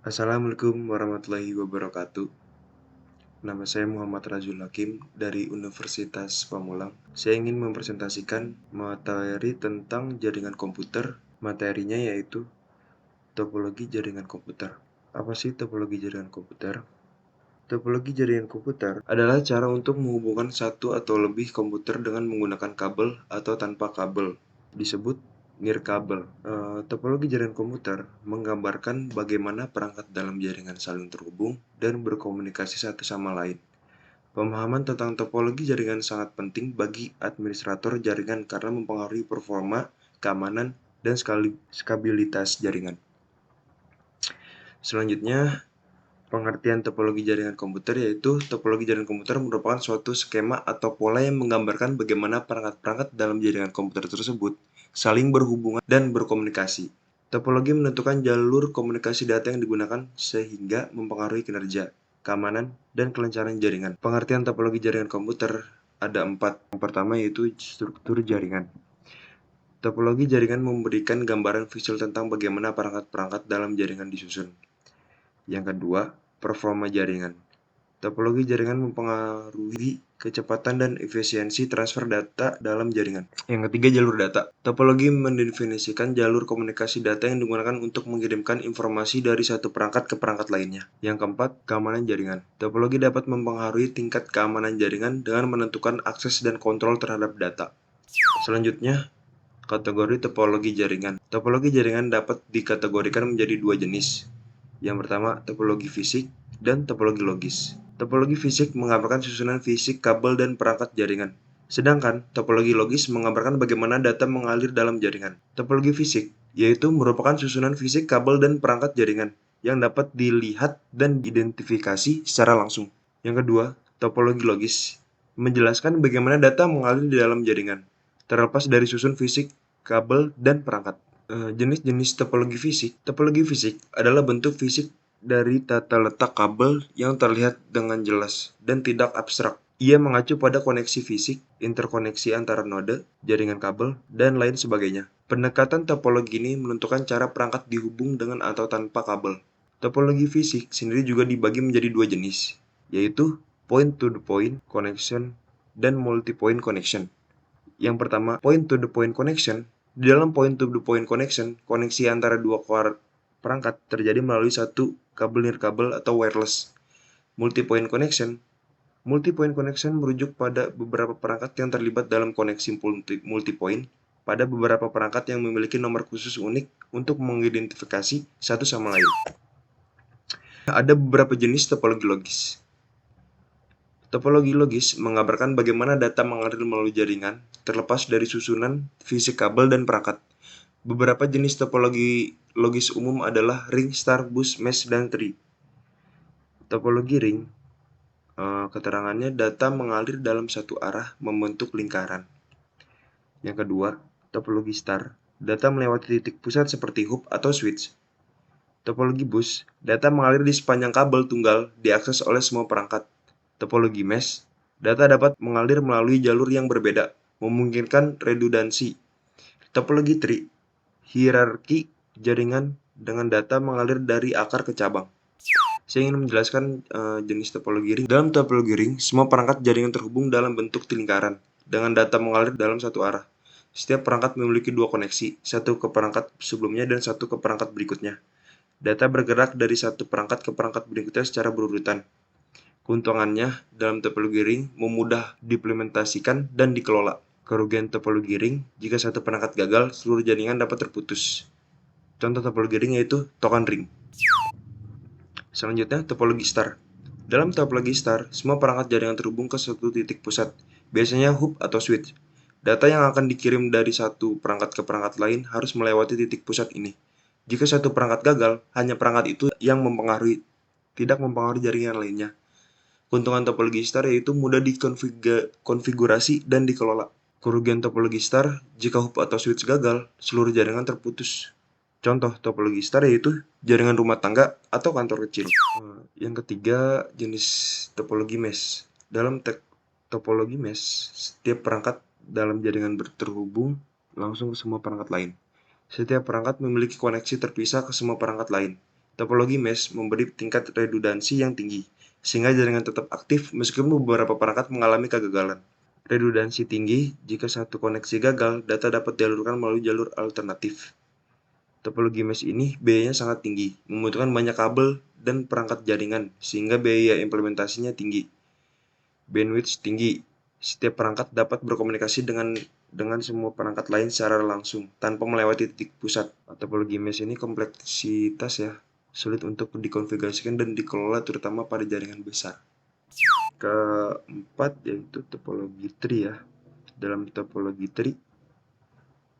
Assalamualaikum warahmatullahi wabarakatuh. Nama saya Muhammad Rajul Hakim dari Universitas Pamulang. Saya ingin mempresentasikan materi tentang jaringan komputer. Materinya yaitu topologi jaringan komputer. Apa sih topologi jaringan komputer? Topologi jaringan komputer adalah cara untuk menghubungkan satu atau lebih komputer dengan menggunakan kabel atau tanpa kabel. Disebut nirkabel. Topologi jaringan komputer menggambarkan bagaimana perangkat dalam jaringan saling terhubung dan berkomunikasi satu sama lain. Pemahaman tentang topologi jaringan sangat penting bagi administrator jaringan karena mempengaruhi performa, keamanan, dan skabilitas jaringan. Selanjutnya, pengertian topologi jaringan komputer yaitu topologi jaringan komputer merupakan suatu skema atau pola yang menggambarkan bagaimana perangkat-perangkat dalam jaringan komputer tersebut saling berhubungan dan berkomunikasi. Topologi menentukan jalur komunikasi data yang digunakan sehingga mempengaruhi kinerja, keamanan, dan kelancaran jaringan. Pengertian topologi jaringan komputer ada 4. Yang pertama yaitu struktur jaringan. Topologi jaringan memberikan gambaran visual tentang bagaimana perangkat-perangkat dalam jaringan disusun. Yang kedua, performa jaringan. Topologi jaringan mempengaruhi kecepatan dan efisiensi transfer data dalam jaringan. Yang ketiga, jalur data. Topologi mendefinisikan jalur komunikasi data yang digunakan untuk mengirimkan informasi dari satu perangkat ke perangkat lainnya. Yang keempat, keamanan jaringan. Topologi dapat mempengaruhi tingkat keamanan jaringan dengan menentukan akses dan kontrol terhadap data. Selanjutnya, kategori topologi jaringan. Topologi jaringan dapat dikategorikan menjadi dua jenis. Yang pertama, topologi fisik dan topologi logis. Topologi fisik menggambarkan susunan fisik kabel dan perangkat jaringan. Sedangkan topologi logis menggambarkan bagaimana data mengalir dalam jaringan. Topologi fisik yaitu merupakan susunan fisik kabel dan perangkat jaringan yang dapat dilihat dan diidentifikasi secara langsung. Yang kedua, topologi logis menjelaskan bagaimana data mengalir di dalam jaringan, terlepas dari susun fisik kabel dan perangkat. Jenis-jenis topologi fisik. Topologi fisik adalah bentuk fisik dari tata letak kabel yang terlihat dengan jelas dan tidak abstrak. Ia mengacu pada koneksi fisik, interkoneksi antara node, jaringan kabel, dan lain sebagainya. Pendekatan topologi ini menentukan cara perangkat dihubung dengan atau tanpa kabel. Topologi fisik sendiri juga dibagi menjadi dua jenis, yaitu point-to-the-point connection dan multi-point connection. Yang pertama, point-to-the-point connection. Di dalam point-to-the-point connection, koneksi antara dua perangkat terjadi melalui satu kabel nirkabel atau wireless. Multi-point connection. Multi-point connection merujuk pada beberapa perangkat yang terlibat dalam koneksi multi-point pada beberapa perangkat yang memiliki nomor khusus unik untuk mengidentifikasi satu sama lain. Ada beberapa jenis topologi logis. Topologi logis menggambarkan bagaimana data mengalir melalui jaringan, terlepas dari susunan fisik kabel dan perangkat. Beberapa jenis topologi logis umum adalah ring, star, bus, mesh, dan tree. Topologi ring, keterangannya data mengalir dalam satu arah membentuk lingkaran. Yang kedua, topologi star, data melewati titik pusat seperti hub atau switch. Topologi bus, data mengalir di sepanjang kabel tunggal diakses oleh semua perangkat. Topologi mesh, data dapat mengalir melalui jalur yang berbeda, memungkinkan redundansi. Topologi tree, hierarki jaringan dengan data mengalir dari akar ke cabang. Saya ingin menjelaskan jenis topologi ring. Dalam topologi ring, semua perangkat jaringan terhubung dalam bentuk lingkaran, dengan data mengalir dalam satu arah. Setiap perangkat memiliki dua koneksi, satu ke perangkat sebelumnya dan satu ke perangkat berikutnya. Data bergerak dari satu perangkat ke perangkat berikutnya secara berurutan. Keuntungannya dalam topologi ring memudah diimplementasikan dan dikelola. Kerugian topologi ring, jika satu perangkat gagal, seluruh jaringan dapat terputus. Contoh topologi ring yaitu token ring. Selanjutnya, topologi star. Dalam topologi star, semua perangkat jaringan terhubung ke satu titik pusat, biasanya hub atau switch. Data yang akan dikirim dari satu perangkat ke perangkat lain harus melewati titik pusat ini. Jika satu perangkat gagal, hanya perangkat itu yang mempengaruhi, tidak mempengaruhi jaringan lainnya. Keuntungan topologi star yaitu mudah dikonfigurasi dan dikelola. Kerugian topologi star, jika hub atau switch gagal, seluruh jaringan terputus. Contoh topologi star yaitu jaringan rumah tangga atau kantor kecil. Yang ketiga, jenis topologi mesh. Dalam topologi mesh, setiap perangkat dalam jaringan terhubung langsung ke semua perangkat lain. Setiap perangkat memiliki koneksi terpisah ke semua perangkat lain. Topologi mesh memberi tingkat redundansi yang tinggi, sehingga jaringan tetap aktif meskipun beberapa perangkat mengalami kegagalan. Redundansi tinggi, jika satu koneksi gagal, data dapat dialurkan melalui jalur alternatif. Topologi mesh ini biayanya sangat tinggi, membutuhkan banyak kabel dan perangkat jaringan, sehingga biaya implementasinya tinggi. Bandwidth tinggi, setiap perangkat dapat berkomunikasi dengan semua perangkat lain secara langsung, tanpa melewati titik pusat. Topologi mesh ini kompleksitas ya, sulit untuk dikonfigurasikan dan dikelola terutama pada jaringan besar. Keempat yaitu topologi tree ya. Dalam topologi tree,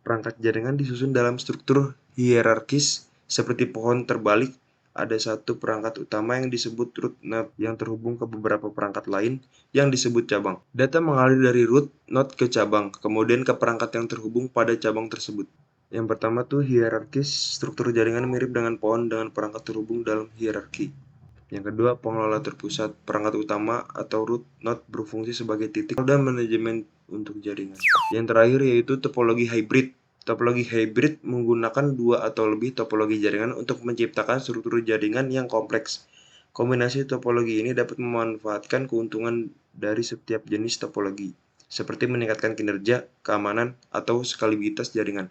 perangkat jaringan disusun dalam struktur hierarkis seperti pohon terbalik. Ada satu perangkat utama yang disebut root node yang terhubung ke beberapa perangkat lain yang disebut cabang. Data mengalir dari root node ke cabang, kemudian ke perangkat yang terhubung pada cabang tersebut. Yang pertama tuh hierarkis, struktur jaringan mirip dengan pohon dengan perangkat terhubung dalam hierarki. Yang kedua, pengelola terpusat. Perangkat utama atau root node berfungsi sebagai titik dan manajemen untuk jaringan. Yang terakhir yaitu topologi hybrid. Topologi hybrid menggunakan dua atau lebih topologi jaringan untuk menciptakan struktur jaringan yang kompleks. Kombinasi topologi ini dapat memanfaatkan keuntungan dari setiap jenis topologi, seperti meningkatkan kinerja, keamanan, atau skalabilitas jaringan.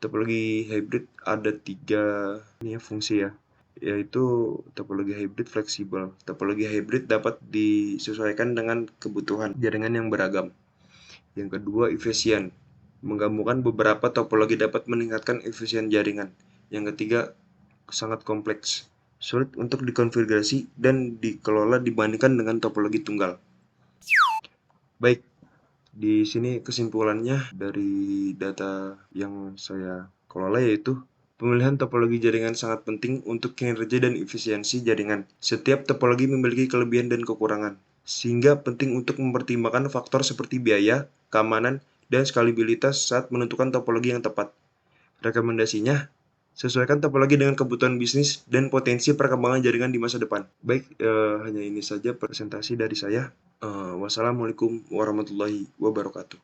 Topologi hybrid ada 3 fungsi ya, yaitu topologi hybrid fleksibel. Topologi hybrid dapat disesuaikan dengan kebutuhan jaringan yang beragam. Yang kedua, efisien. Menggabungkan beberapa topologi dapat meningkatkan efisien jaringan. Yang ketiga, sangat kompleks, sulit untuk dikonfigurasi dan dikelola dibandingkan dengan topologi tunggal. Baik, di sini kesimpulannya dari data yang saya kelola yaitu pemilihan topologi jaringan sangat penting untuk kinerja dan efisiensi jaringan. Setiap topologi memiliki kelebihan dan kekurangan, sehingga penting untuk mempertimbangkan faktor seperti biaya, keamanan, dan skalabilitas saat menentukan topologi yang tepat. Rekomendasinya, sesuaikan topologi dengan kebutuhan bisnis dan potensi perkembangan jaringan di masa depan. Baik, hanya ini saja presentasi dari saya. Wassalamualaikum warahmatullahi wabarakatuh.